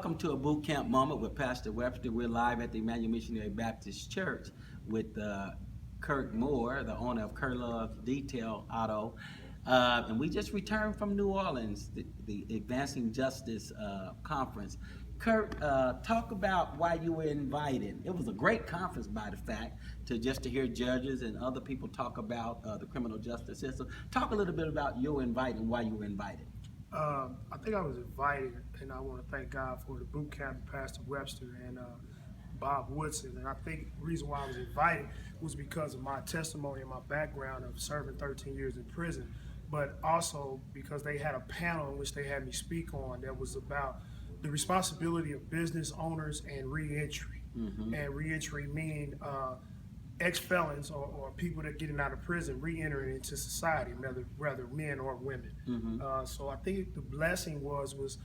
Welcome to a boot camp moment with Pastor Webster. We're live at the Emmanuel Missionary Baptist Church with Kurt Moore, the owner of Kurt Love's Detail Auto. And we just returned from New Orleans, the Advancing Justice Conference. Kurt, talk about why you were invited. It was a great conference, by the fact, to hear judges and other people talk about the criminal justice system. Talk a little bit about your invite and why you were invited. I think I was invited, and I want to thank God for the boot camp, Pastor Webster and Bob Woodson. And I think the reason why I was invited was because of my testimony and my background of serving 13 years in prison, but also because they had a panel in which they had me speak on that was about the responsibility of business owners and reentry. And reentry meaning ex-felons or people that getting out of prison re-entering into society, whether men or women. So I think the blessing was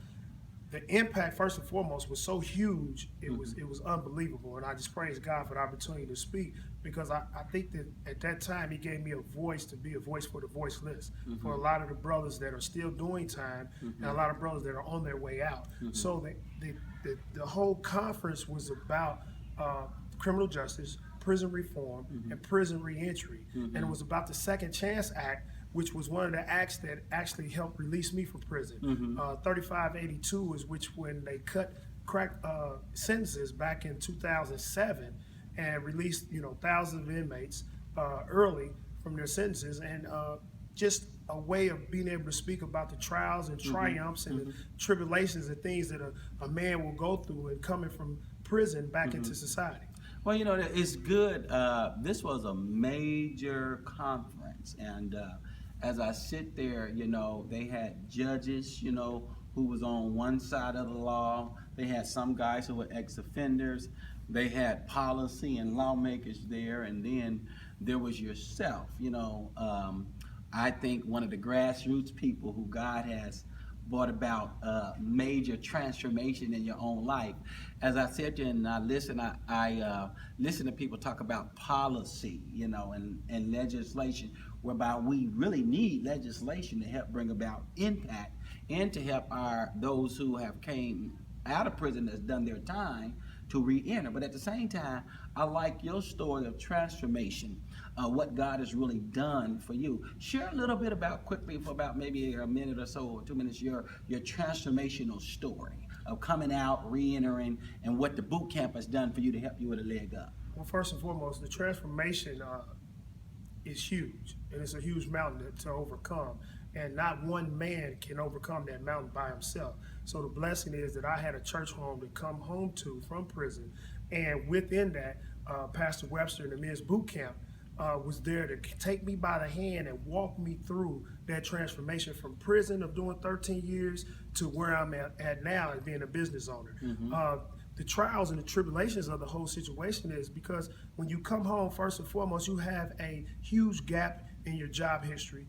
the impact, first and foremost, was so huge. It was unbelievable, and I just praise God for the opportunity to speak, because I think that at that time He gave me a voice to be a voice for the voiceless, for a lot of the brothers that are still doing time, and a lot of brothers that are on their way out. So the whole conference was about criminal justice, prison reform, and prison reentry. And it was about the Second Chance Act, which was one of the acts that actually helped release me from prison. 3582 is when they cracked sentences back in 2007 and released thousands of inmates early from their sentences, and just a way of being able to speak about the trials and triumphs and the tribulations and things that a man will go through and coming from prison back into society. Well, it's good. This was a major conference, and as I sit there, they had judges, who was on one side of the law. They had some guys who were ex-offenders. They had policy and lawmakers there, and then there was yourself. I think one of the grassroots people who God has brought about major transformation in your own life. As I said to you and I listen, I listen to people talk about policy, and legislation, whereby we really need legislation to help bring about impact and to help those who have came out of prison that's done their time to re-enter. But at the same time, I like your story of transformation, what God has really done for you. Share a little bit quickly for about maybe a minute or so, or 2 minutes, your transformational story of coming out, re-entering, and what the boot camp has done for you to help you with a leg up. Well, first and foremost, the transformation is huge, and it's a huge mountain to overcome. And not one man can overcome that mountain by himself. So the blessing is that I had a church home to come home to from prison. And within that, Pastor Webster and the men's boot camp was there to take me by the hand and walk me through that transformation from prison of doing 13 years to where I'm at now as being a business owner. The trials and the tribulations of the whole situation is because when you come home, first and foremost, you have a huge gap in your job history.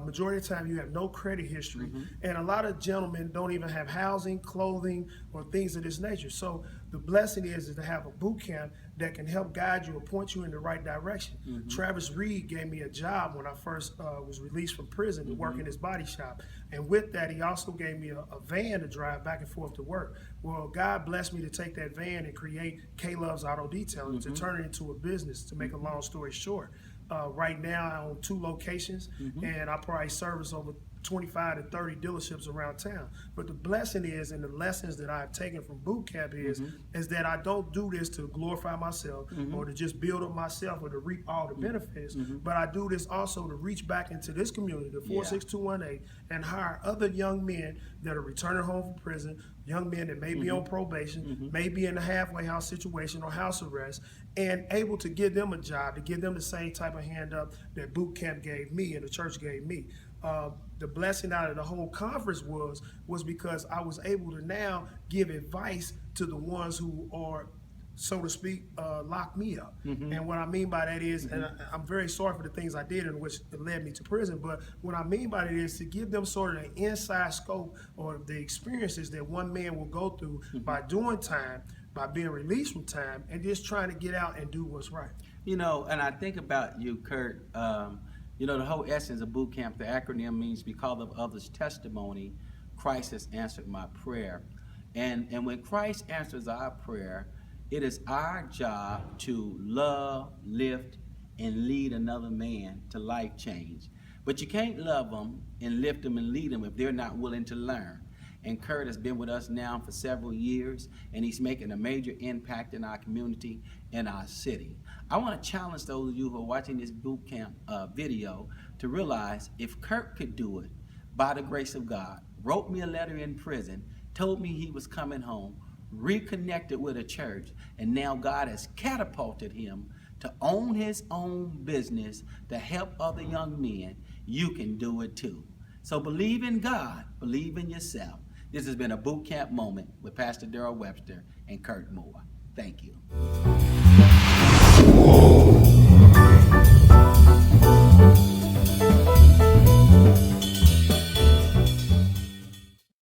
Majority of the time you have no credit history, and a lot of gentlemen don't even have housing, clothing, or things of this nature. So the blessing is to have a boot camp that can help guide you and point you in the right direction. Travis Reed gave me a job when I first was released from prison to work in his body shop, and with that he also gave me a van to drive back and forth to work. Well, God blessed me to take that van and create K Love's Auto Detailing, to turn it into a business, to make a long story short. Right now I own 2 locations, and I probably service over 25 to 30 dealerships around town. But the blessing is, and the lessons that I've taken from boot camp is that I don't do this to glorify myself or to just build up myself or to reap all the benefits, but I do this also to reach back into this community, the 46218, and hire other young men that are returning home from prison, young men that may be on probation, may be in a halfway house situation or house arrest, and able to give them a job, to give them the same type of hand up that boot camp gave me and the church gave me. The blessing out of the whole conference was because I was able to now give advice to the ones who are, so to speak, lock me up. And what I mean by that is, and I'm very sorry for the things I did in which led me to prison, but what I mean by that is to give them sort of an inside scope or the experiences that one man will go through by doing time, by being released from time, and just trying to get out and do what's right. And I think about you, Kurt. The whole essence of boot camp, the acronym means because of others' testimony, Christ has answered my prayer. And when Christ answers our prayer, it is our job to love, lift, and lead another man to life change. But you can't love them and lift them and lead them if they're not willing to learn. And Kurt has been with us now for several years, and he's making a major impact in our community and our city. I want to challenge those of you who are watching this boot camp video to realize if Kurt could do it, by the grace of God, wrote me a letter in prison, told me he was coming home, reconnected with a church, and now God has catapulted him to own his own business to help other young men, you can do it too. So believe in God, believe in yourself. This has been a boot camp moment with Pastor Darryl Webster and Kurt Moore. Thank you.